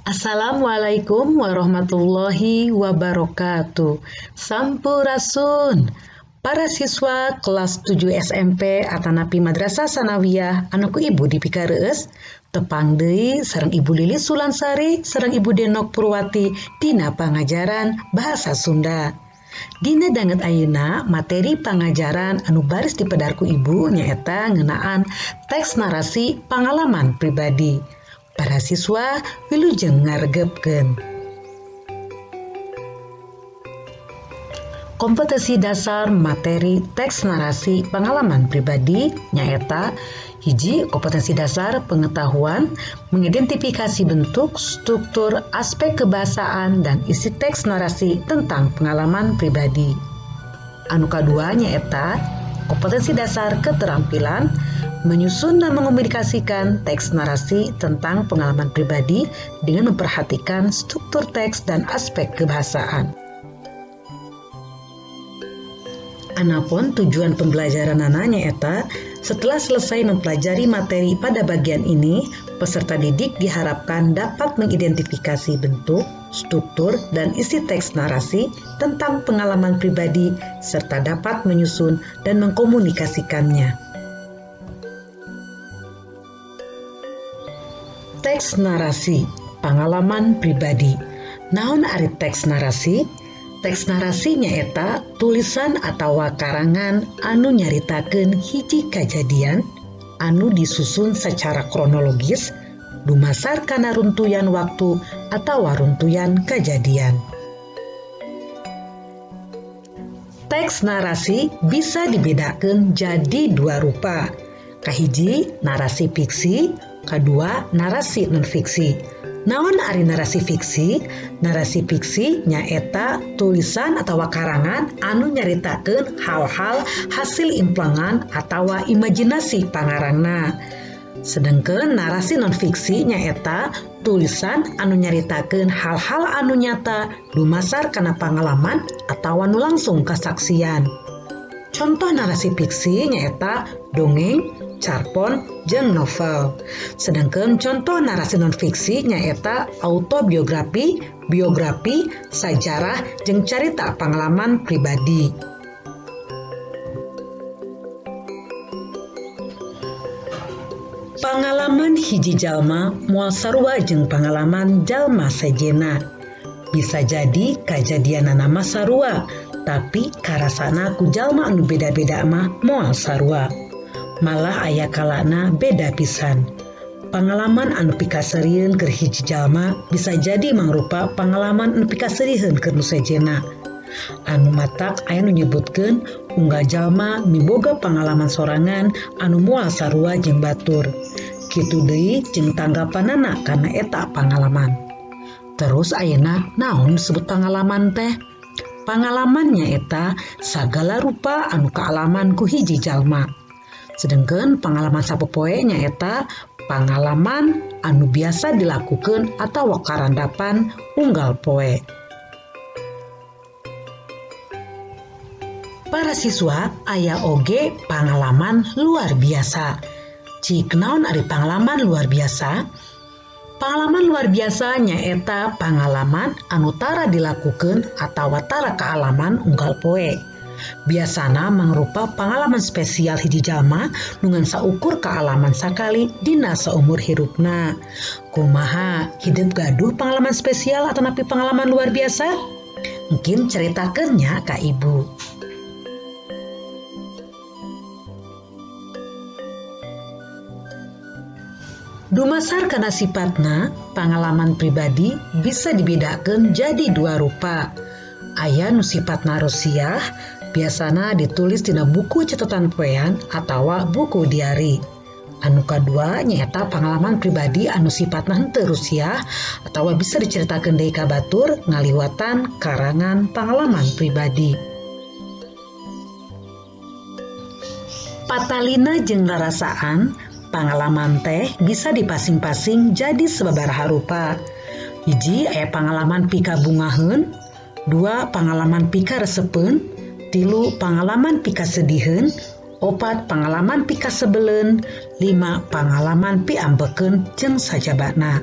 Assalamualaikum warahmatullahi wabarakatuh. Sampurasun. Para siswa kelas 7 SMP atanapi Madrasah Sanawiyah anu ku ibu dipikareus tepang deui sareng Ibu Lilis Sulansari sareng Ibu Denok Purwati dina pangajaran bahasa Sunda. Dina danget ayeuna materi pangajaran anu baris dipedarku ibu nyaeta ngeunaan teks narasi pangalaman pribadi. Para siswa wilujeng ngaregepkeun. Kompetensi dasar materi teks narasi pengalaman pribadi nyaeta hiji kompetensi dasar pengetahuan mengidentifikasi bentuk, struktur, aspek kebahasaan dan isi teks narasi tentang pengalaman pribadi. Anu kadua nyaeta kompetensi dasar keterampilan menyusun dan mengomunikasikan teks narasi tentang pengalaman pribadi dengan memperhatikan struktur teks dan aspek kebahasaan. Anapun tujuan pembelajaran nyaeta setelah selesai mempelajari materi pada bagian ini, peserta didik diharapkan dapat mengidentifikasi bentuk, struktur, dan isi teks narasi tentang pengalaman pribadi serta dapat menyusun dan mengkomunikasikannya. Teks narasi pengalaman pribadi. Naon ari teks narasi? Teks narasi nyaeta tulisan atawa karangan anu nyaritakeun hiji kajadian anu disusun secara kronologis dumasar kana runtuyan waktu atawa runtuyan kajadian. Teks narasi bisa dibedakeun jadi dua rupa. Kahiji narasi fiksi, kadua narasi non-fiksi. Naon ari narasi fiksi? Narasi fiksi nyaeta tulisan atawa karangan anu nyaritakeun hal-hal hasil implangan atawa imajinasi pangarangna. Sedengkeun narasi non-fiksi nyaeta tulisan anu nyaritakeun hal-hal anu nyata dumasar kana pangalaman atawa nu langsung kasaksian. Contoh narasi fiksi nyaeta dongeng, carpon, jeung novel. Sedangkan contoh narasi non-fiksi nyaeta autobiografi, biografi, sajarah, jeung carita pengalaman pribadi. Pangalaman hiji jalma moal sarua jeung pangalaman jalma sajena. Bisa jadi kajadianana mah sarua, tapi karasana ku jalma anu beda-beda mah moal sarua. Malah aya kalana beda pisan. Pangalaman anu pikaserieun keur hiji jalma bisa jadi mangrupa pangalaman anu pikaserieun keur nu sajena. Anu matak aya nu nyebutkeun unggal jalma miboga pangalaman sorangan anu moal sarua jeung batur. Kitu deui jeung tanggapanana kana eta pangalaman. Terus ayeuna naon disebut pangalaman teh? Pangalaman nyaeta sagala rupa anu kaalaman ku hiji jalma. Sedengkeun pangalaman sapopoe nyaeta pangalaman anu biasa dilakukeun atawa karandapan unggal poe. Para siswa aya oge pangalaman luar biasa. Cik naon ari pangalaman luar biasa? Pangalaman luar biasa nyaeta pangalaman anu tara dilakukeun atawa tara kaalaman unggal poe. Biasana mangrupa pangalaman spesial hiji jalma nungan saukur kaalaman sakali dina saumur hirupna. Kumaha hidup gaduh pengalaman spesial atau napi pengalaman luar biasa? Mungkin ceritakeunnya ka ibu. Dumasar kana sifatna, pangalaman pribadi bisa dibedakan jadi dua rupa. Aya nu sifatna rosiah, biasana ditulis tina buku catatan poean atawa buku diari. Anu kadua nyaeta pangalaman pribadi anu sifatna henteu rosiah atawa bisa diceritakeun deui ka batur ngaliwatan karangan pangalaman pribadi. Patalina jeung rarasaan, pangalaman teh bisa dipasing-pasing jadi sababaraha rupa. Hiji aya pangalaman pikabungaheun, 2 pangalaman pikaresepeun, 3 pangalaman pikasediheun, 4 pangalaman pikasebeleun, 5 pangalaman piambekeun jeung sajabana.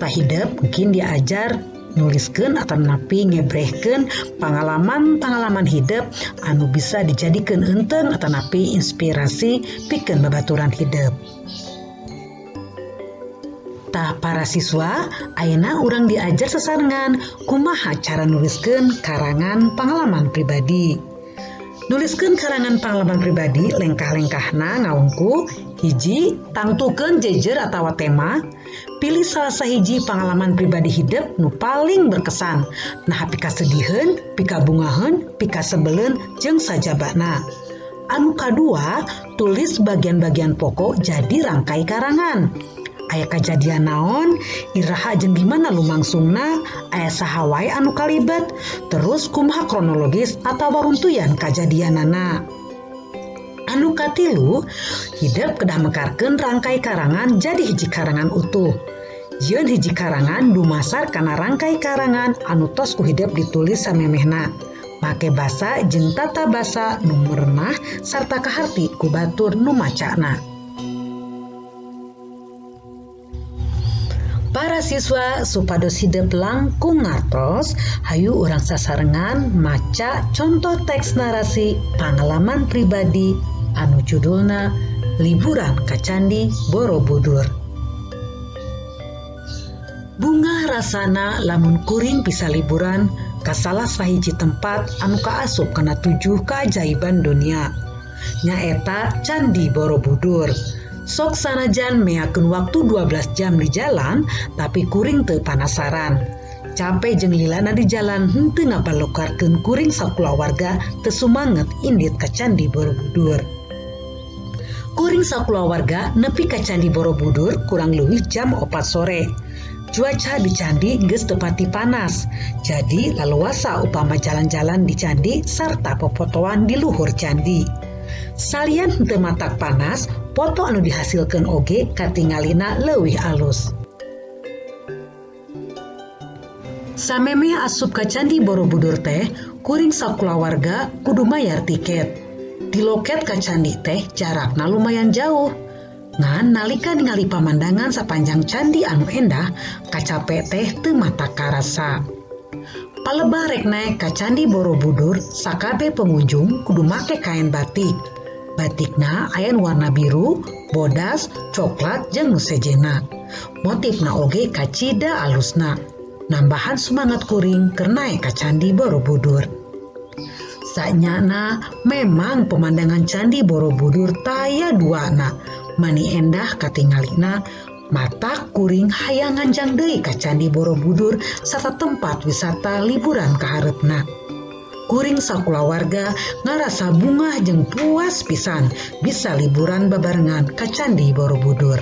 Tah hideup mungkin diajar nuliskeun atau napi ngebrehkeun pangalaman-pangalaman hidup anu bisa dijadikeun enteung atau napi inspirasi pikeun babaturan hidup. Tah para siswa, ayeuna urang diajar sasarengan kumaha cara nuliskeun karangan pangalaman pribadi. Nuliskeun karangan pangalaman pribadi lengkah-lengkahna ngaungku. Hiji, tangtukeun jejer atawa tema. Pilih salah sahiji pangalaman pribadi hidup nu paling berkesan. Nah, pikasediheun, pikabungaheun, pikasebeleun jeung sajabana. Anu kadua, tulis bagian-bagian pokok jadi rangkai karangan. Aya kajadian naon, iraha jeung gimana lumangsungna, aya saha wae anu kalibat, terus kumaha kronologis atawa runtuyan kajadianana. Anu katilu, hideup kedah mekarkeun rangkai karangan jadi hiji karangan utuh. Yeun hiji karangan dumasar kana rangkai karangan anu tos ku hideup ditulis samemehna. Make basa jeung tata basa nu merenah sarta kaharti ku batur nu macana. Para siswa supados hidup langkung ngartos, hayu urang sasarengan maca contoh teks narasi pangalaman pribadi anu judulna Liburan ka Candi Borobudur. Bunga rasana lamun kuring bisa liburan ka salah sahiji tempat anu kaasup kana 7 keajaiban dunia. Nyaeta Candi Borobudur. Sok sanajan meakeun waktu 12 jam di jalan, tapi kuring teu panasaran. Capek jeung lilana di jalan henteu ngabalokarkeun kuring sakulawarga teu sumanget indit ka Candi Borobudur. Kuring sakulawarga nepi ka Candi Borobudur kurang leuwih jam 4 sore. Cuaca di candi geus teu pati panas, jadi laloasa upama jalan-jalan di candi sarta popotoan di luhur candi. Salian henteu matak panas, foto anu dihasilkeun oge katingalina leuwih alus. Samemeh asup ka Candi Borobudur teh, kuring sakulawarga kudu mayar tiket. Di loket ka candi teh jarakna lumayan jauh. Ngan nalika ningali pamandangan sapanjang candi anu endah, kacape teh teu matak karasa. Palebah rek naek ka Candi Borobudur, sakabe pengunjung kudu make kain batik. Batikna aya warna biru, bodas, coklat jeung nu sejena. Motifna oge kacida alusna. Nambahan semangat kuring keur naek ka Candi Borobudur. Sanyana memang pemandangan Candi Borobudur taya duana. Mani endah katingalina, mata kuring hayang nganjang deui ka Candi Borobudur sarta tempat wisata liburan kahareupna. Kuring sakulawarga ngarasa bungah jeung puas pisan bisa liburan babarengan ka Candi Borobudur.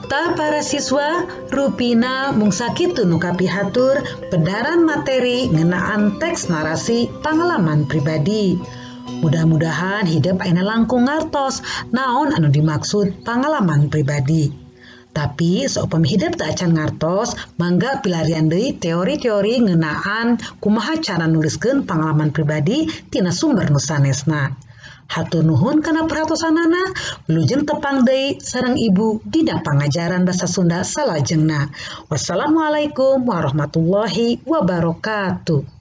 Ta para siswa, rupina mung sakitu nu kapihatur pedaran materi ngeunaan teks narasi pangalaman pribadi. Mudah-mudahan hidup ayeuna langkung ngartos naon anu dimaksud pangalaman pribadi. Tapi saupami hidup teu acan ngartos, mangga pilarian deui teori-teori ngeunaan kumaha cara nuliskeun pangalaman pribadi tina sumber nu sanesna. Hatur nuhun kana perhatosanana, wilujeng tepang deui sareng Ibu dina pangajaran basa Sunda salajengna. Wassalamualaikum warahmatullahi wabarakatuh.